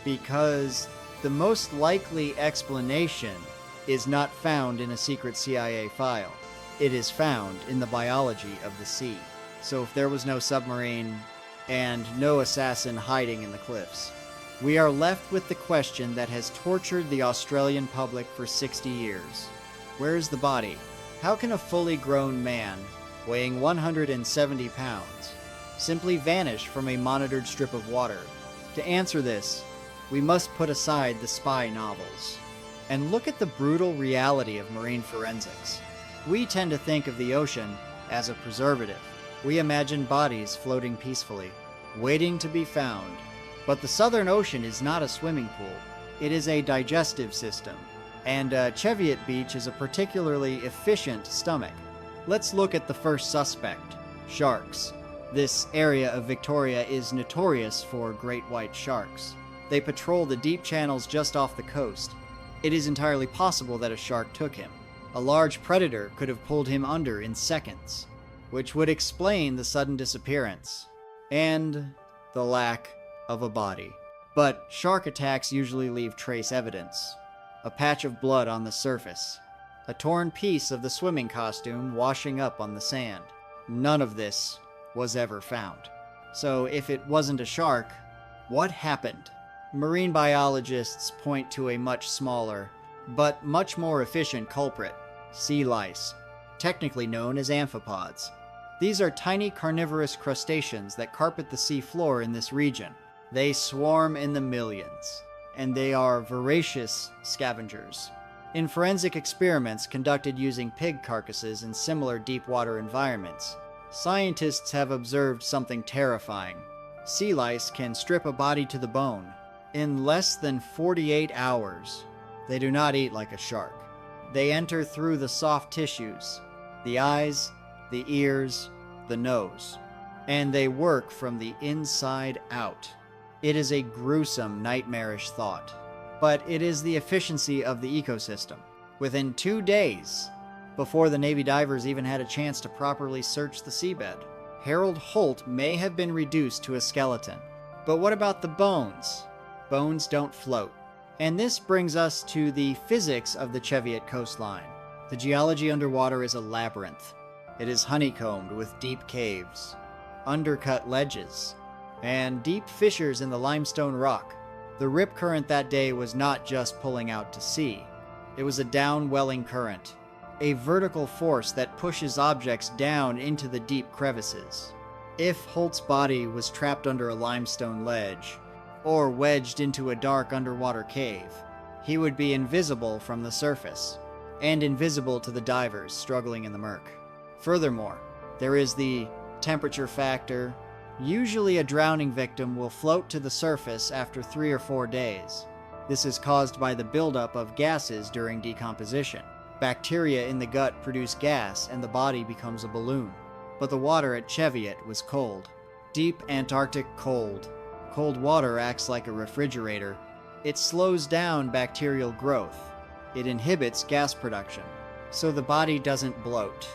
Because The most likely explanation is not found in a secret CIA file. It is found in the biology of the sea. So if there was no submarine and no assassin hiding in the cliffs, we are left with the question that has tortured the Australian public for 60 years. Where is the body? How can a fully grown man, weighing 170 pounds, simply vanish from a monitored strip of water? To answer this, we must put aside the spy novels and look at the brutal reality of marine forensics. We tend to think of the ocean as a preservative. We imagine bodies floating peacefully, waiting to be found. But the Southern Ocean is not a swimming pool. It is a digestive system, and Cheviot Beach is a particularly efficient stomach. Let's look at the first suspect, sharks. This area of Victoria is notorious for great white sharks. They patrol the deep channels just off the coast. It is entirely possible that a shark took him. A large predator could have pulled him under in seconds, which would explain the sudden disappearance and the lack of a body. But shark attacks usually leave trace evidence. A patch of blood on the surface. A torn piece of the swimming costume washing up on the sand. None of this was ever found. So if it wasn't a shark, what happened? Marine biologists point to a much smaller, but much more efficient culprit, sea lice, technically known as amphipods. These are tiny carnivorous crustaceans that carpet the sea floor in this region. They swarm in the millions, and they are voracious scavengers. In forensic experiments conducted using pig carcasses in similar deep water environments, scientists have observed something terrifying. Sea lice can strip a body to the bone in less than 48 hours. They do not eat like a shark. They enter through the soft tissues, the eyes, the ears, the nose, and they work from the inside out. It is a gruesome, nightmarish thought, but it is the efficiency of the ecosystem. Within 2 days, before the Navy divers even had a chance to properly search the seabed, Harold Holt may have been reduced to a skeleton. But what about the bones? Bones don't float. And this brings us to the physics of the Cheviot coastline. The geology underwater is a labyrinth. It is honeycombed with deep caves, undercut ledges, and deep fissures in the limestone rock. The rip current that day was not just pulling out to sea. It was a down-welling current, a vertical force that pushes objects down into the deep crevices. If Holt's body was trapped under a limestone ledge, or wedged into a dark underwater cave, he would be invisible from the surface, and invisible to the divers struggling in the murk. Furthermore, there is the temperature factor. Usually a drowning victim will float to the surface after 3 or 4 days. This is caused by the buildup of gases during decomposition. Bacteria in the gut produce gas and the body becomes a balloon. But the water at Cheviot was cold. Deep Antarctic cold. Cold water acts like a refrigerator. It slows down bacterial growth. It inhibits gas production. So the body doesn't bloat.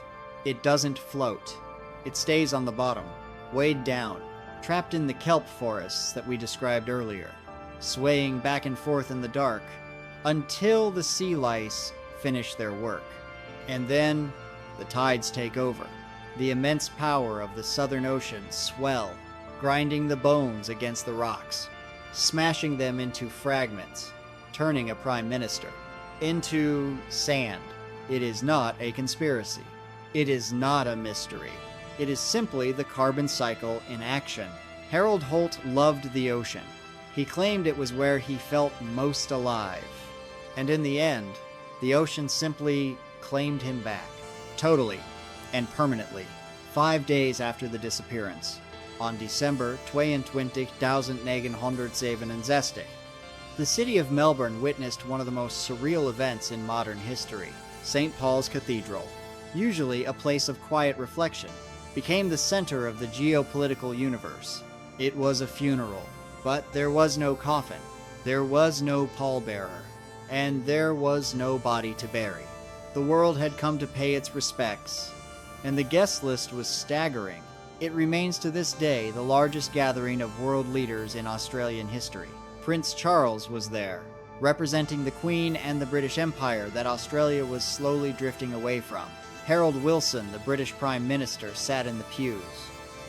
It doesn't float. It stays on the bottom, weighed down, trapped in the kelp forests that we described earlier, swaying back and forth in the dark, until the sea lice finish their work. And then the tides take over. The immense power of the Southern Ocean swell, grinding the bones against the rocks, smashing them into fragments, turning a prime minister into sand. It is not a conspiracy. It is not a mystery. It is simply the carbon cycle in action. Harold Holt loved the ocean. He claimed it was where he felt most alive. And in the end, the ocean simply claimed him back, totally and permanently, 5 days after the disappearance, on December 22, 1967. The city of Melbourne witnessed one of the most surreal events in modern history. St. Paul's Cathedral, usually a place of quiet reflection, became the center of the geopolitical universe. It was a funeral, but there was no coffin, there was no pallbearer, and there was no body to bury. The world had come to pay its respects, and the guest list was staggering. It remains to this day the largest gathering of world leaders in Australian history. Prince Charles was there, representing the Queen and the British Empire that Australia was slowly drifting away from. Harold Wilson, the British Prime Minister, sat in the pews.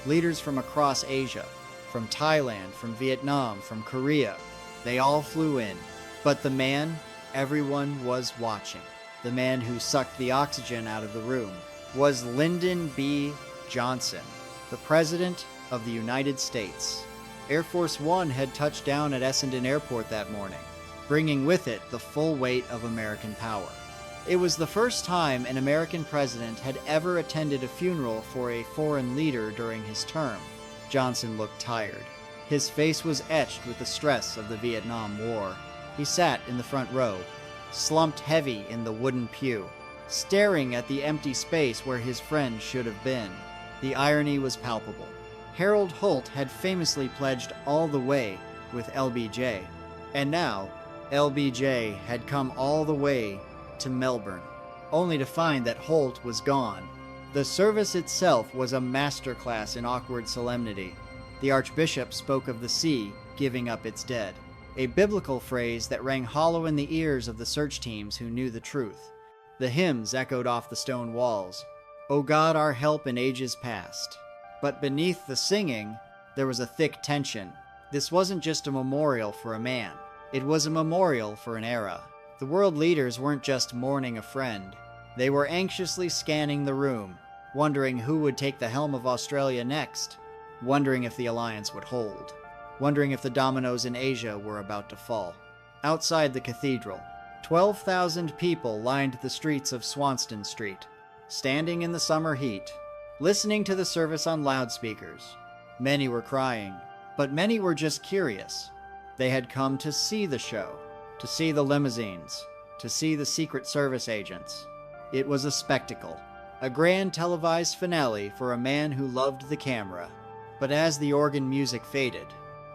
Leaders from across Asia, from Thailand, from Vietnam, from Korea, they all flew in. But the man everyone was watching, the man who sucked the oxygen out of the room, was Lyndon B. Johnson, the President of the United States. Air Force One had touched down at Essendon Airport that morning, bringing with it the full weight of American power. It was the first time an American president had ever attended a funeral for a foreign leader during his term. Johnson looked tired. His face was etched with the stress of the Vietnam War. He sat in the front row, slumped heavy in the wooden pew, staring at the empty space where his friend should have been. The irony was palpable. Harold Holt had famously pledged all the way with LBJ, and now LBJ had come all the way to Melbourne, only to find that Holt was gone. The service itself was a masterclass in awkward solemnity. The Archbishop spoke of the sea giving up its dead, a biblical phrase that rang hollow in the ears of the search teams who knew the truth. The hymns echoed off the stone walls, "O God, our help in ages past." But beneath the singing, there was a thick tension. This wasn't just a memorial for a man. It was a memorial for an era. The world leaders weren't just mourning a friend. They were anxiously scanning the room, wondering who would take the helm of Australia next, wondering if the alliance would hold, wondering if the dominoes in Asia were about to fall. Outside the cathedral, 12,000 people lined the streets of Swanston Street, standing in the summer heat, listening to the service on loudspeakers. Many were crying, but many were just curious. They had come to see the show, to see the limousines, to see the Secret Service agents. It was a spectacle, a grand televised finale for a man who loved the camera. But as the organ music faded,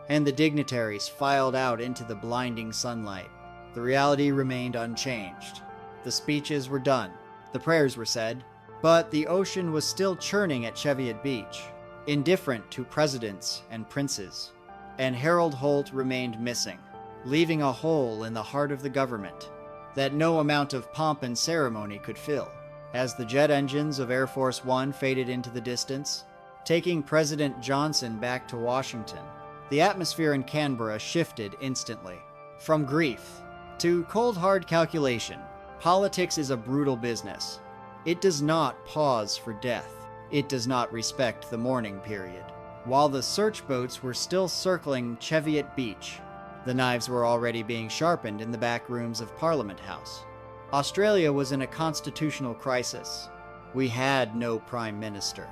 and the dignitaries filed out into the blinding sunlight, the reality remained unchanged. The speeches were done, the prayers were said, but the ocean was still churning at Cheviot Beach, indifferent to presidents and princes. And Harold Holt remained missing, leaving a hole in the heart of the government that no amount of pomp and ceremony could fill. As the jet engines of Air Force One faded into the distance, taking President Johnson back to Washington, the atmosphere in Canberra shifted instantly. From grief to cold hard calculation, politics is a brutal business. It does not pause for death. It does not respect the mourning period. While the search boats were still circling Cheviot Beach, the knives were already being sharpened in the back rooms of Parliament House. Australia was in a constitutional crisis. We had no prime minister.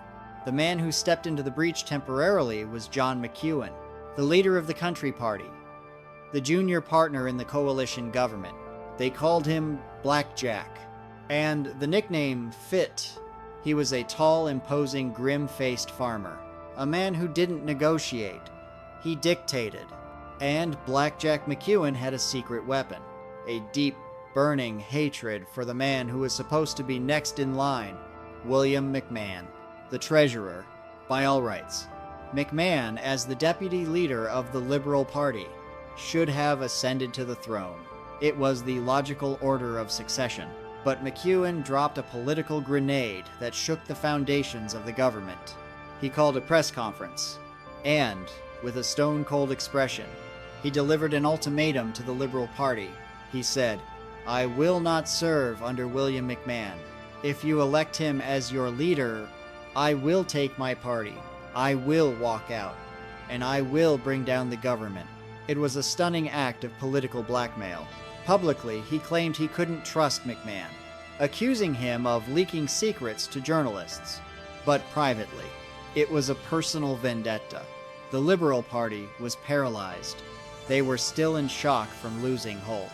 The man who stepped into the breach temporarily was John McEwen, the leader of the Country Party, the junior partner in the coalition government. They called him Blackjack, and the nickname fit. He was a tall, imposing, grim-faced farmer, a man who didn't negotiate. He dictated. And Blackjack McEwen had a secret weapon, a deep, burning hatred for the man who was supposed to be next in line, William McMahon, the treasurer, by all rights. McMahon, as the deputy leader of the Liberal Party, should have ascended to the throne. It was the logical order of succession. But McEwen dropped a political grenade that shook the foundations of the government. He called a press conference, and, with a stone-cold expression, he delivered an ultimatum to the Liberal Party. He said, "I will not serve under William McMahon. If you elect him as your leader, I will take my party. I will walk out, and I will bring down the government." It was a stunning act of political blackmail. Publicly, he claimed he couldn't trust McMahon, accusing him of leaking secrets to journalists. But privately, it was a personal vendetta. The Liberal Party was paralyzed. They were still in shock from losing Holt.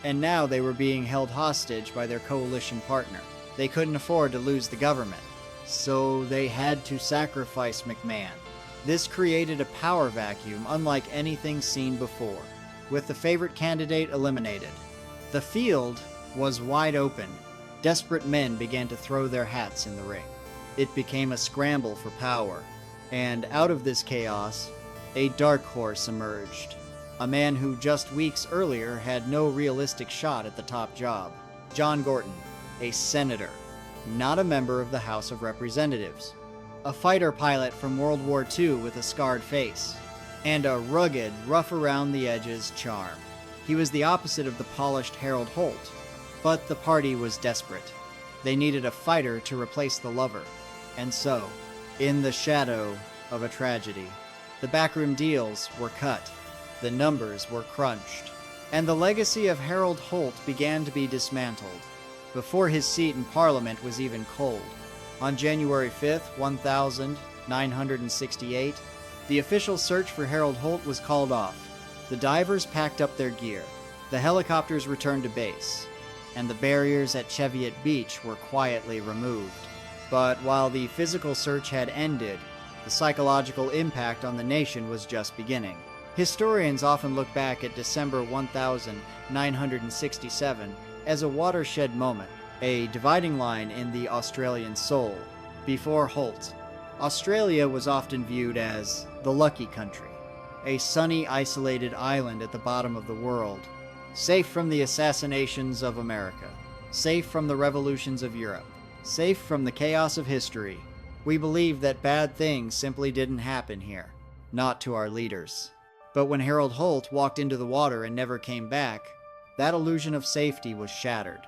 And now they were being held hostage by their coalition partner. They couldn't afford to lose the government, so they had to sacrifice McMahon. This created a power vacuum unlike anything seen before, with the favorite candidate eliminated. The field was wide open. Desperate men began to throw their hats in the ring. It became a scramble for power, and out of this chaos, a dark horse emerged. a man who just weeks earlier had no realistic shot at the top job. John Gorton, a senator, not a member of the House of Representatives, a fighter pilot from World War II with a scarred face, and a rugged, rough-around-the-edges charm. He was the opposite of the polished Harold Holt, but the party was desperate. They needed a fighter to replace the lover, and so, in the shadow of a tragedy, the backroom deals were cut, the numbers were crunched, and the legacy of Harold Holt began to be dismantled, before his seat in Parliament was even cold. On January 5th, 1968, the official search for Harold Holt was called off. The divers packed up their gear, the helicopters returned to base, and the barriers at Cheviot Beach were quietly removed. But while the physical search had ended, the psychological impact on the nation was just beginning. Historians often look back at December 1967 as a watershed moment, a dividing line in the Australian soul. Before Holt, Australia was often viewed as the lucky country, a sunny, isolated island at the bottom of the world, safe from the assassinations of America, safe from the revolutions of Europe, safe from the chaos of history. We believed that bad things simply didn't happen here, not to our leaders. But when Harold Holt walked into the water and never came back, that illusion of safety was shattered.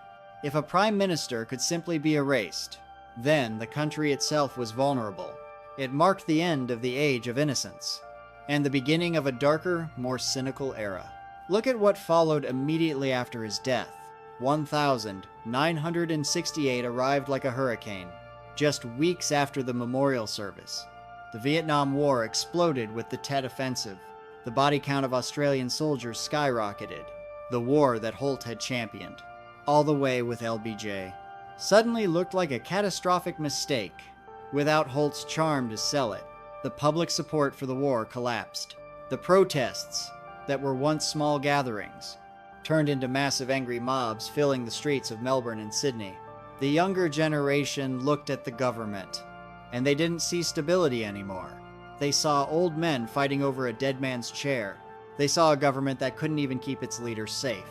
If a prime minister could simply be erased, then the country itself was vulnerable. It marked the end of the age of innocence, and the beginning of a darker, more cynical era. Look at what followed immediately after his death. 1968 arrived like a hurricane. Just weeks after the memorial service, the Vietnam War exploded with the Tet Offensive. The body count of Australian soldiers skyrocketed. The war that Holt had championed, all the way with LBJ, suddenly looked like a catastrophic mistake. Without Holt's charm to sell it, the public support for the war collapsed. The protests, that were once small gatherings, turned into massive angry mobs filling the streets of Melbourne and Sydney. The younger generation looked at the government, and they didn't see stability anymore. They saw old men fighting over a dead man's chair. They saw a government that couldn't even keep its leaders safe.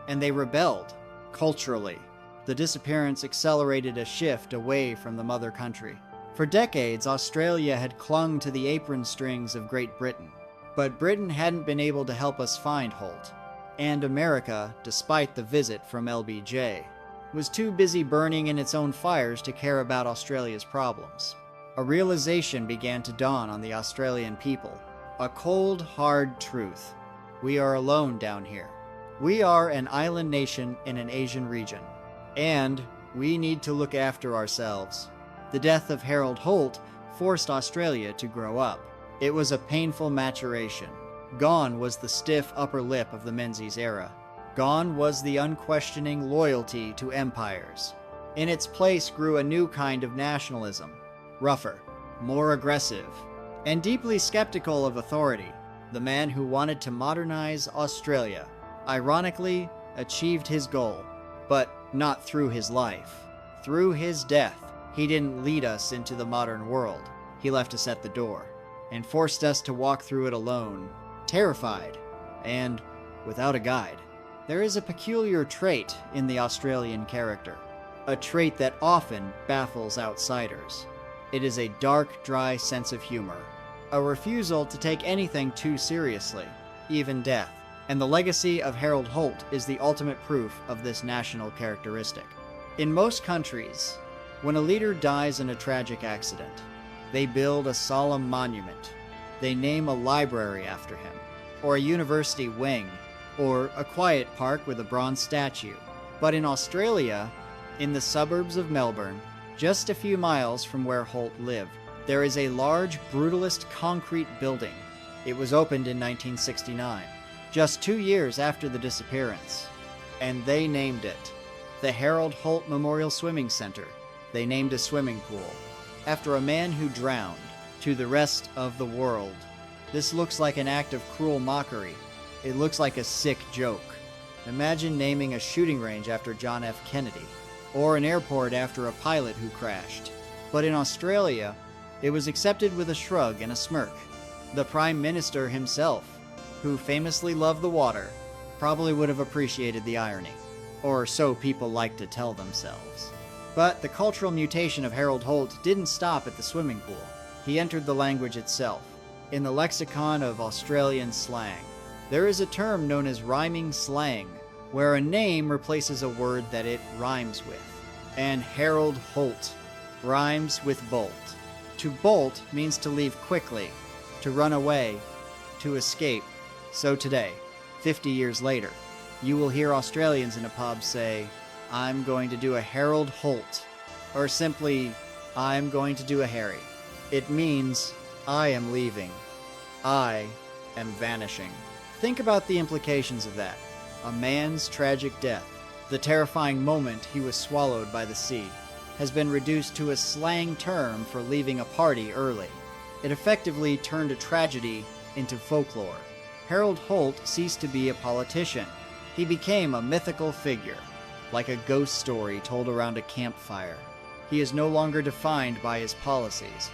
And they rebelled, culturally. The disappearance accelerated a shift away from the mother country. For decades, Australia had clung to the apron strings of Great Britain. But Britain hadn't been able to help us find Holt. And America, despite the visit from LBJ, was too busy burning in its own fires to care about Australia's problems. A realization began to dawn on the Australian people. A cold, hard truth. We are alone down here. We are an island nation in an Asian region. And we need to look after ourselves. The death of Harold Holt forced Australia to grow up. It was a painful maturation. Gone was the stiff upper lip of the Menzies era. Gone was the unquestioning loyalty to empires. In its place grew a new kind of nationalism. Rougher, more aggressive, and deeply skeptical of authority. The man who wanted to modernize Australia, ironically, achieved his goal, but not through his life. Through his death, he didn't lead us into the modern world. He left us at the door, and forced us to walk through it alone, terrified, and without a guide. There is a peculiar trait in the Australian character, a trait that often baffles outsiders. It is a dark, dry sense of humor, a refusal to take anything too seriously, even death. And the legacy of Harold Holt is the ultimate proof of this national characteristic. In most countries, when a leader dies in a tragic accident, they build a solemn monument. They name a library after him, or a university wing, or a quiet park with a bronze statue. But in Australia, in the suburbs of Melbourne, just a few miles from where Holt lived, there is a large, brutalist concrete building. It was opened in 1969, just 2 years after the disappearance. And they named it the Harold Holt Memorial Swimming Center. They named a swimming pool after a man who drowned. To the rest of the world, this looks like an act of cruel mockery. It looks like a sick joke. Imagine naming a shooting range after John F. Kennedy, or an airport after a pilot who crashed. But in Australia, it was accepted with a shrug and a smirk. The Prime Minister himself who famously loved the water, probably would have appreciated the irony. Or so people like to tell themselves. But the cultural mutation of Harold Holt didn't stop at the swimming pool. He entered the language itself. In the lexicon of Australian slang, there is a term known as rhyming slang, where a name replaces a word that it rhymes with. And Harold Holt rhymes with bolt. To bolt means to leave quickly, to run away, to escape. So today, 50 years later, you will hear Australians in a pub say, "I'm going to do a Harold Holt," or simply, "I'm going to do a Harry." It means, I am leaving. I am vanishing. Think about the implications of that. A man's tragic death, the terrifying moment he was swallowed by the sea, has been reduced to a slang term for leaving a party early. It effectively turned a tragedy into folklore. Harold Holt ceased to be a politician. He became a mythical figure, like a ghost story told around a campfire. He is no longer defined by his policies,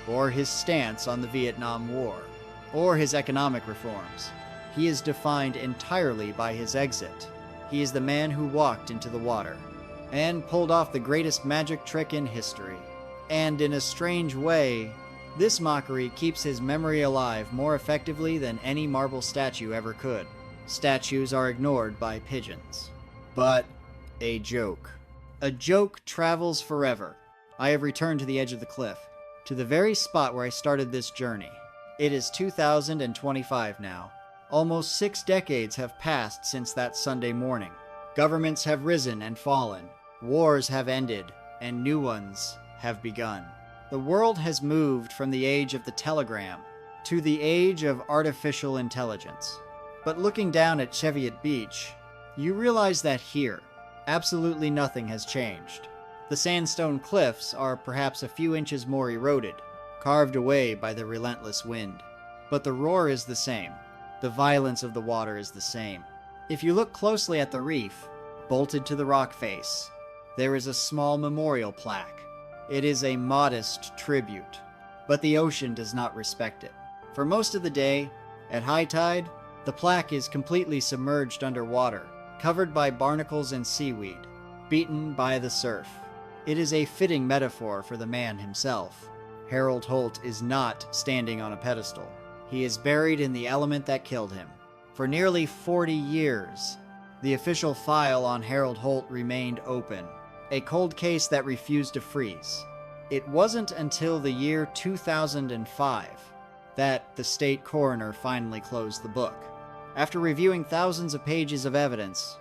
or his stance on the Vietnam War, or his economic reforms. He is defined entirely by his exit. He is the man who walked into the water, and pulled off the greatest magic trick in history. And in a strange way, this mockery keeps his memory alive more effectively than any marble statue ever could. Statues are ignored by pigeons. But a joke. A joke travels forever. I have returned to the edge of the cliff, to the very spot where I started this journey. It is 2025 now. Almost 6 decades have passed since that Sunday morning. Governments have risen and fallen. Wars have ended, and new ones have begun. The world has moved from the age of the telegram to the age of artificial intelligence. But looking down at Cheviot Beach, you realize that here, absolutely nothing has changed. The sandstone cliffs are perhaps a few inches more eroded, carved away by the relentless wind. But the roar is the same. The violence of the water is the same. If you look closely at the reef, bolted to the rock face, there is a small memorial plaque. It is a modest tribute, but the ocean does not respect it. For most of the day, at high tide, the plaque is completely submerged underwater, covered by barnacles and seaweed, beaten by the surf. It is a fitting metaphor for the man himself. Harold Holt is not standing on a pedestal. He is buried in the element that killed him. For nearly 40 years, the official file on Harold Holt remained open, a cold case that refused to freeze. It wasn't until the year 2005 that the state coroner finally closed the book. After reviewing thousands of pages of evidence,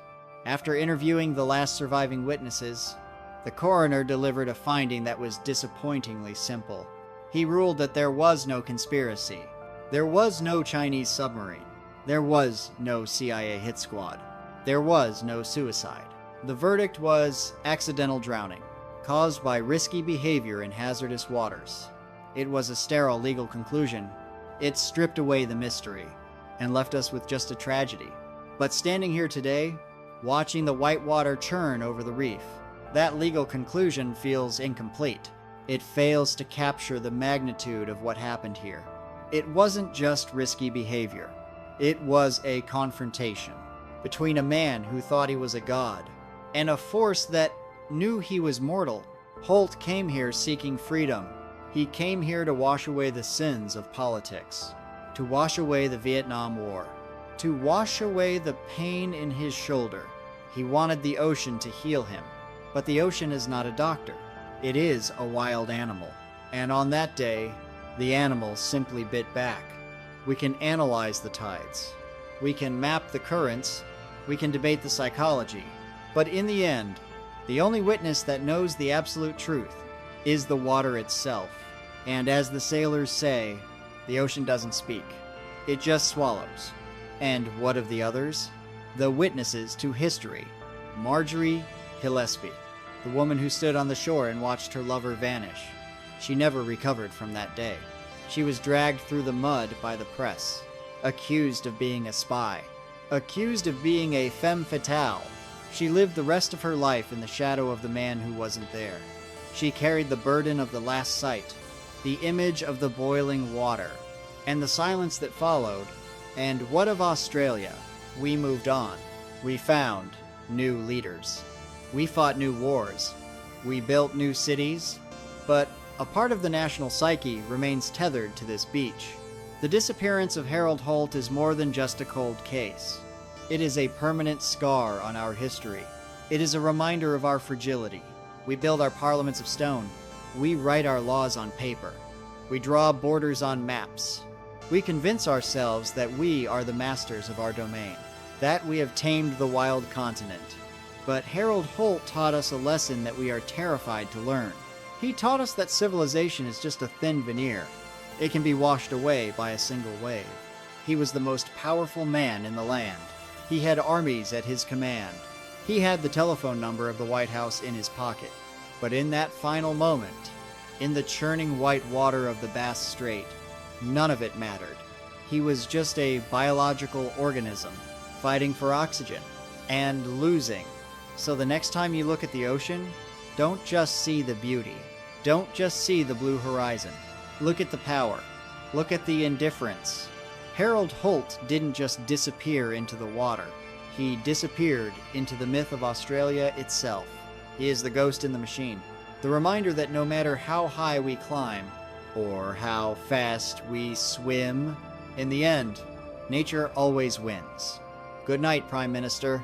after interviewing the last surviving witnesses, the coroner delivered a finding that was disappointingly simple. He ruled that there was no conspiracy. There was no Chinese submarine. There was no CIA hit squad. There was no suicide. The verdict was accidental drowning, caused by risky behavior in hazardous waters. It was a sterile legal conclusion. It stripped away the mystery and left us with just a tragedy. But standing here today, watching the white water churn over the reef, that legal conclusion feels incomplete. It fails to capture the magnitude of what happened here. It wasn't just risky behavior. It was a confrontation between a man who thought he was a god and a force that knew he was mortal. Holt came here seeking freedom. He came here to wash away the sins of politics, to wash away the Vietnam War, to wash away the pain in his shoulder. He wanted the ocean to heal him, but the ocean is not a doctor. It is a wild animal, and on that day, the animal simply bit back. We can analyze the tides. We can map the currents. We can debate the psychology. But in the end, the only witness that knows the absolute truth is the water itself. And as the sailors say, the ocean doesn't speak. It just swallows. And what of the others? The witnesses to history. Marjorie Gillespie, the woman who stood on the shore and watched her lover vanish. She never recovered from that day. She was dragged through the mud by the press, accused of being a spy, accused of being a femme fatale. She lived the rest of her life in the shadow of the man who wasn't there. She carried the burden of the last sight, the image of the boiling water, and the silence that followed And what of Australia? We moved on. We found new leaders. We fought new wars. We built new cities. But a part of the national psyche remains tethered to this beach. The disappearance of Harold Holt is more than just a cold case. It is a permanent scar on our history. It is a reminder of our fragility. We build our parliaments of stone. We write our laws on paper. We draw borders on maps. We convince ourselves that we are the masters of our domain, that we have tamed the wild continent. But Harold Holt taught us a lesson that we are terrified to learn. He taught us that civilization is just a thin veneer. It can be washed away by a single wave. He was the most powerful man in the land. He had armies at his command. He had the telephone number of the White House in his pocket. But in that final moment, in the churning white water of the Bass Strait, none of it mattered. He was just a biological organism, fighting for oxygen, and losing. So the next time you look at the ocean, don't just see the beauty. Don't just see the blue horizon. Look at the power. Look at the indifference. Harold Holt didn't just disappear into the water. He disappeared into the myth of Australia itself. He is the ghost in the machine. The reminder that no matter how high we climb, or how fast we swim, in the end, nature always wins. Good night, Prime Minister.